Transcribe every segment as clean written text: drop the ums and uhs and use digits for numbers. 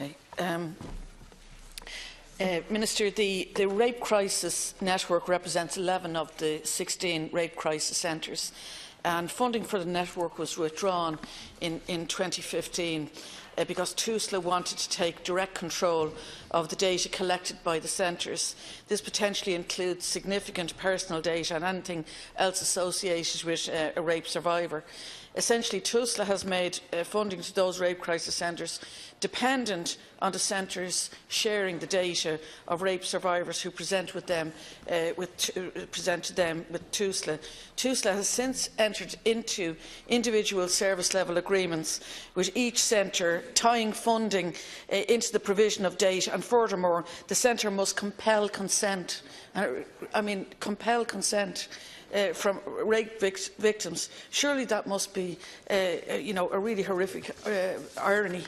Okay. Minister, the Rape Crisis Network represents 11 of the 16 rape crisis centres, and funding for the network was withdrawn in 2015 because Tusla wanted to take direct control of the data collected by the centres. This potentially includes significant personal data and anything else associated with a rape survivor. Essentially, Tusla has made funding to those rape crisis centres dependent on the centres sharing the data of rape survivors who present with them, present to them with Tusla. Tusla has since entered into individual service level agreements with each centre, tying funding into the provision of data, and furthermore, the centre must compel consent. Compel consent. From rape victims. Surely that must be, a really horrific irony.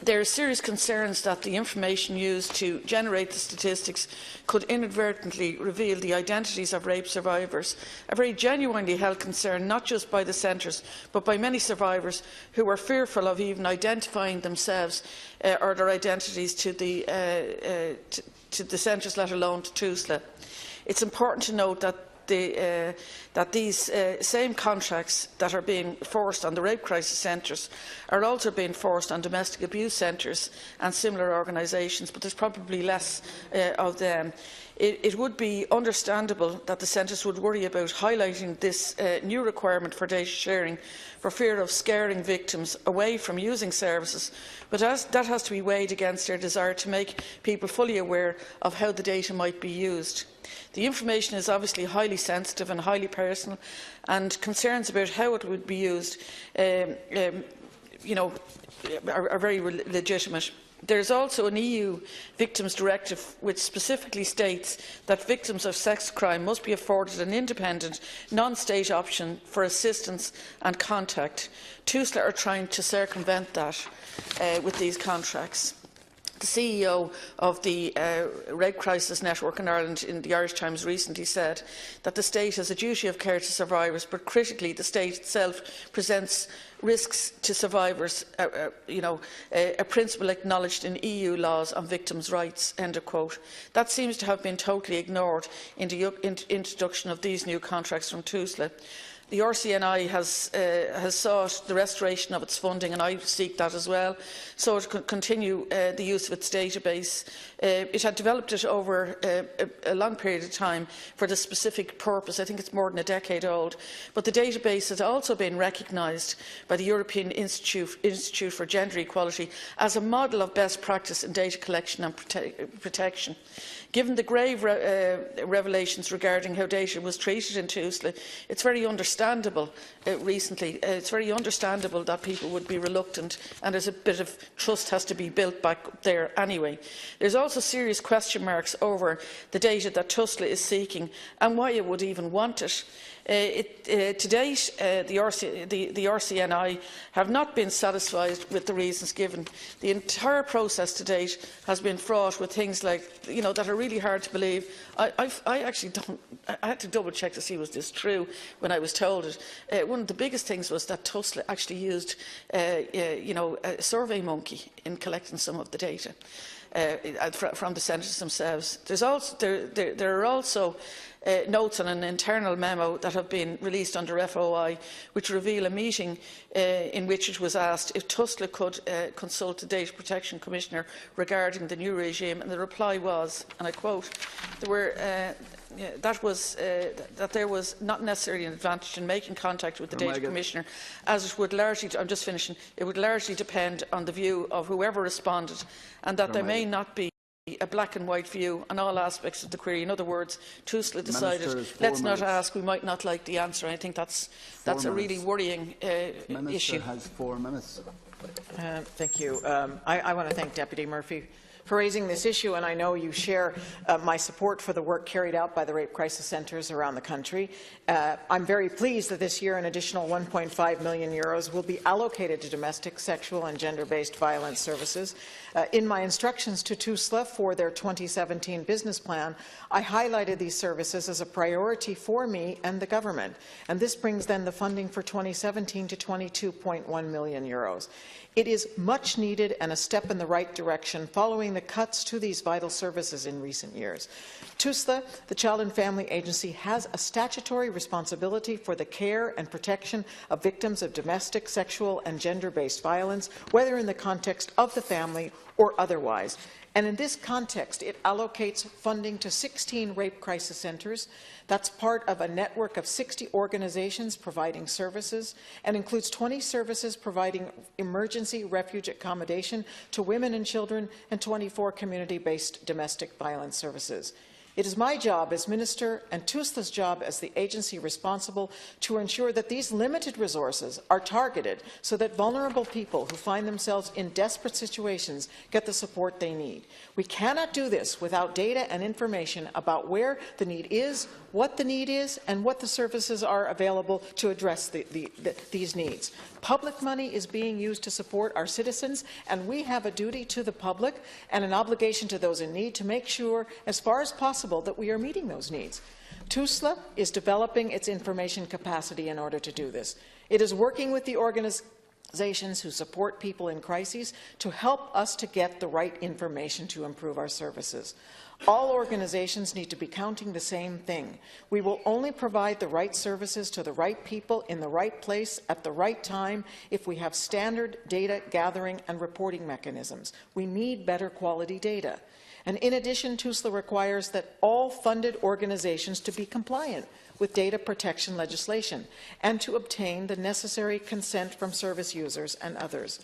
There are serious concerns that the information used to generate the statistics could inadvertently reveal the identities of rape survivors, a very genuinely held concern not just by the centres but by many survivors who are fearful of even identifying themselves or their identities to the centres, let alone to Tusla. It's important to note that these same contracts that are being forced on the rape crisis centres are also being forced on domestic abuse centres and similar organisations, but there's probably less of them. It would be understandable that the centres would worry about highlighting this new requirement for data sharing for fear of scaring victims away from using services, but that has to be weighed against their desire to make people fully aware of how the data might be used. The information is obviously highly sensitive and highly personal, and concerns about how it would be used are very legitimate. There is also an EU Victims Directive which specifically states that victims of sex crime must be afforded an independent, non-state option for assistance and contact. Tusla are trying to circumvent that with these contracts. The CEO of the Rape Crisis Network in Ireland in the Irish Times recently said that the state has a duty of care to survivors, but critically the state itself presents risks to survivors, a principle acknowledged in EU laws on victims' rights, end of quote. That seems to have been totally ignored in the introduction of these new contracts from Tusla. The RCNI has sought the restoration of its funding, and I seek that as well, so it could continue the use of its database. It had developed it over a long period of time for the specific purpose. I think it's more than a decade old. But the database has also been recognised by the European Institute for Gender Equality as a model of best practice in data collection and protection. Given the grave revelations regarding how data was treated in Tusla, it's very understandable it's very understandable that people would be reluctant, and there's a bit of trust has to be built back there anyway. There's also serious question marks over the data that Tusla is seeking and why it would even want it. To date, the RCNI have not been satisfied with the reasons given. The entire process to date has been fraught with things like, that are really hard to believe. I actually don't. I had to double check to see was this true when I was told it. One of the biggest things was that Tusla actually used, a survey monkey in collecting some of the data from the centres themselves. There are also notes on an internal memo that have been released under FOI, which reveal a meeting in which it was asked if Tusla could consult the Data Protection Commissioner regarding the new regime, and the reply was, and I quote, that there was not necessarily an advantage in making contact with the Data Commissioner, as it would largely, it would largely depend on the view of whoever responded, and that there may not be a black and white view on all aspects of the query. In other words, Tusla decided, let's not ask, we might not like the answer. I think that's a really worrying issue. Has 4 minutes. Thank you. I want to thank Deputy Murphy for raising this issue, and I know you share my support for the work carried out by the rape crisis centres around the country. I'm very pleased that this year an additional €1.5 million will be allocated to domestic, sexual and gender-based violence services. In my instructions to Tusla for their 2017 business plan, I highlighted these services as a priority for me and the government, and this brings then the funding for 2017 to €22.1 million. It is much needed and a step in the right direction following the cuts to these vital services in recent years. Tusla, the Child and Family Agency, has a statutory responsibility for the care and protection of victims of domestic, sexual and gender-based violence, whether in the context of the family or otherwise. And in this context, it allocates funding to 16 rape crisis centres. That's part of a network of 60 organizations providing services and includes 20 services providing emergency refuge accommodation to women and children and 24 community-based domestic violence services. It is my job as Minister and Tusla's job as the agency responsible to ensure that these limited resources are targeted so that vulnerable people who find themselves in desperate situations get the support they need. We cannot do this without data and information about where the need is, what the need is, and what the services are available to address these needs. Public money is being used to support our citizens, and we have a duty to the public and an obligation to those in need to make sure, as far as possible, that we are meeting those needs. Tusla is developing its information capacity in order to do this. It is working with the organizations who support people in crises to help us to get the right information to improve our services. All organizations need to be counting the same thing. We will only provide the right services to the right people in the right place at the right time if we have standard data gathering and reporting mechanisms. We need better quality data. And in addition, Tusla requires that all funded organizations to be compliant with data protection legislation and to obtain the necessary consent from service users and others.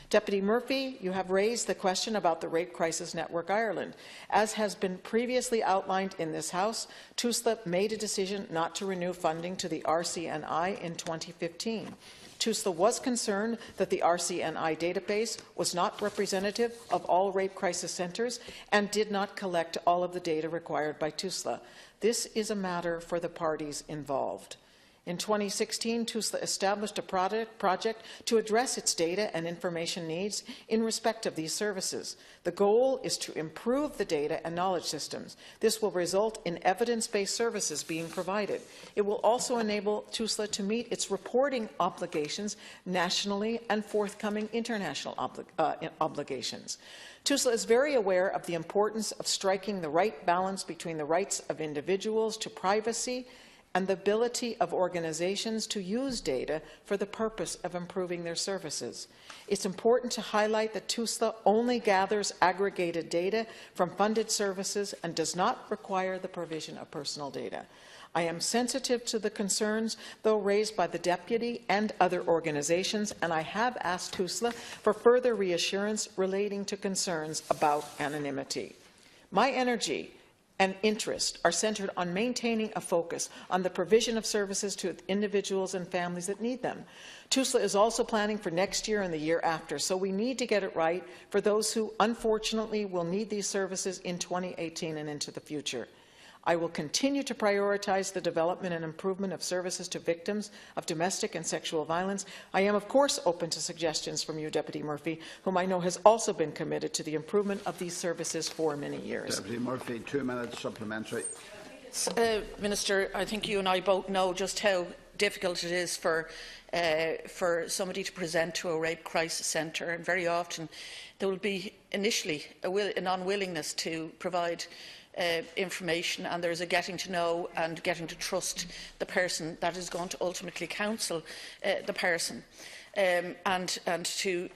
Deputy Murphy, you have raised the question about the Rape Crisis Network Ireland. As has been previously outlined in this House, Tusla made a decision not to renew funding to the RCNI in 2015. Tusla was concerned that the RCNI database was not representative of all rape crisis centres and did not collect all of the data required by Tusla. This is a matter for the parties involved. In 2016, Tusla established a project to address its data and information needs in respect of these services. The goal is to improve the data and knowledge systems. This will result in evidence-based services being provided. It will also enable Tusla to meet its reporting obligations nationally and forthcoming international obligations. Tusla is very aware of the importance of striking the right balance between the rights of individuals to privacy and the ability of organizations to use data for the purpose of improving their services. It's important to highlight that Tusla only gathers aggregated data from funded services and does not require the provision of personal data. I am sensitive to the concerns, though, raised by the Deputy and other organizations, and I have asked Tusla for further reassurance relating to concerns about anonymity. My energy and interest are centred on maintaining a focus on the provision of services to individuals and families that need them. Tusla is also planning for next year and the year after, so we need to get it right for those who, unfortunately, will need these services in 2018 and into the future. I will continue to prioritize the development and improvement of services to victims of domestic and sexual violence. I am, of course, open to suggestions from you, Deputy Murphy, whom I know has also been committed to the improvement of these services for many years. Deputy Murphy, 2 minutes supplementary. Minister, I think you and I both know just how difficult it is for somebody to present to a rape crisis centre, and very often there will be initially an unwillingness to provide information, and there is a getting to know and getting to trust the person that is going to ultimately counsel the person and to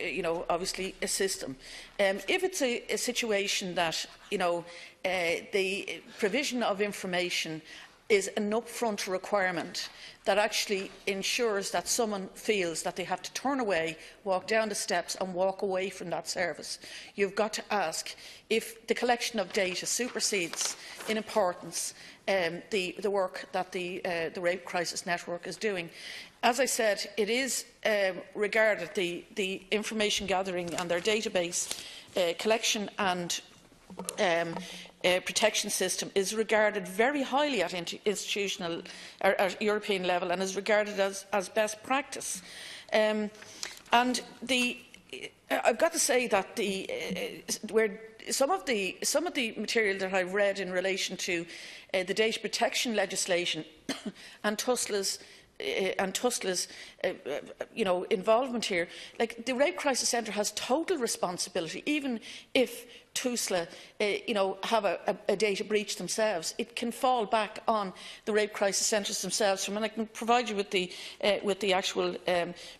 obviously assist them. If it's a situation that the provision of information is an upfront requirement that actually ensures that someone feels that they have to turn away, walk down the steps and walk away from that service, you've got to ask if the collection of data supersedes in importance the work that the Rape Crisis Network is doing. As I said, it is regarded, the information gathering and their database collection and protection system is regarded very highly at institutional or at European level and is regarded as best practice. And I've got to say that some of the material that I've read in relation to the data protection legislation and Tusla's and Tusla's involvement here. Like, the Rape Crisis Centre has total responsibility, even if Tusla have a data breach themselves. It can fall back on the Rape Crisis Centres themselves. And I can provide you with the actual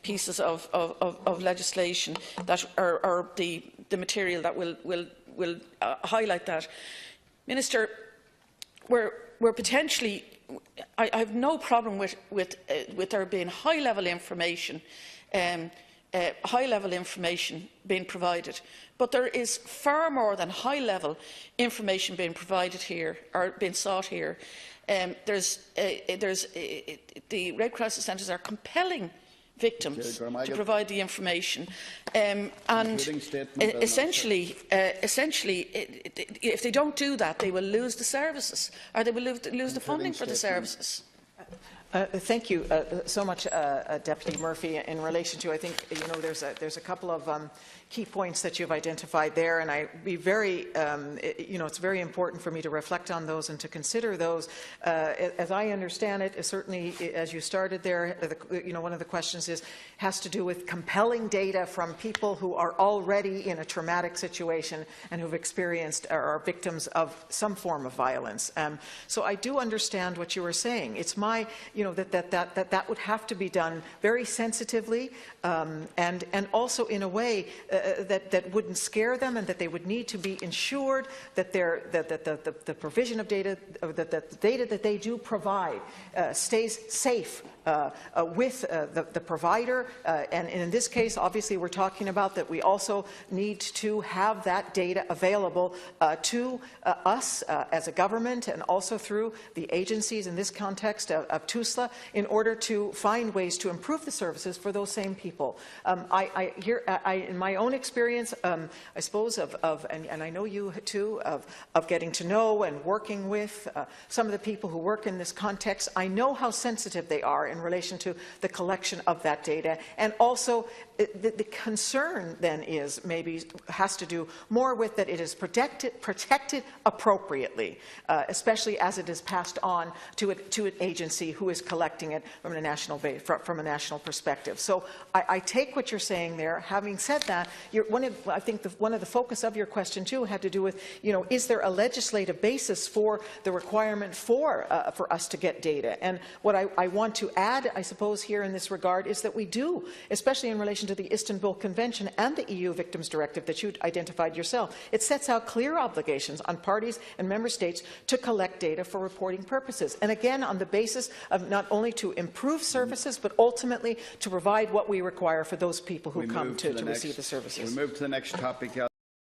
pieces of legislation that or the material that will highlight that. Minister, we're potentially. I have no problem with there being high-level information, being provided, but there is far more than high-level information being provided here or being sought here. The Rape Crisis Centres are compelling victims to provide the information, and essentially, if they don't do that, they will lose the services, or they will lose the funding for the services. Thank you so much, Deputy Murphy. In relation to, I think there's a couple of key points that you've identified there, and I'd be very, it's very important for me to reflect on those and to consider those. As I understand it, certainly as you started there, one of the questions has to do with compelling data from people who are already in a traumatic situation and who've experienced or are victims of some form of violence. So I do understand what you were saying. It's my, that would have to be done very sensitively and also in a way that wouldn't scare them, and that they would need to be ensured that the provision of data, that the data that they do provide stays safe with the provider. And in this case, obviously, we're talking about that we also need to have that data available to us as a government, and also through the agencies in this context of Tusla, in order to find ways to improve the services for those same people. In my own experience, I suppose, and I know you too, of getting to know and working with some of the people who work in this context, I know how sensitive they are in relation to the collection of that data. And also, the concern then has to do more with that it is protected appropriately, especially as it is passed on to an agency who is collecting it from a national perspective. So I take what you're saying there. Having said that, I think one of the focus of your question too had to do with, is there a legislative basis for the requirement for us to get data? And what I want to add, I suppose, here in this regard is that we do, especially in relation to the Istanbul Convention and the EU Victims Directive that you identified yourself. It sets out clear obligations on parties and member states to collect data for reporting purposes. And again, on the basis of not only to improve services, but ultimately to provide what we require for those people who come to receive the services. We move to the next topic.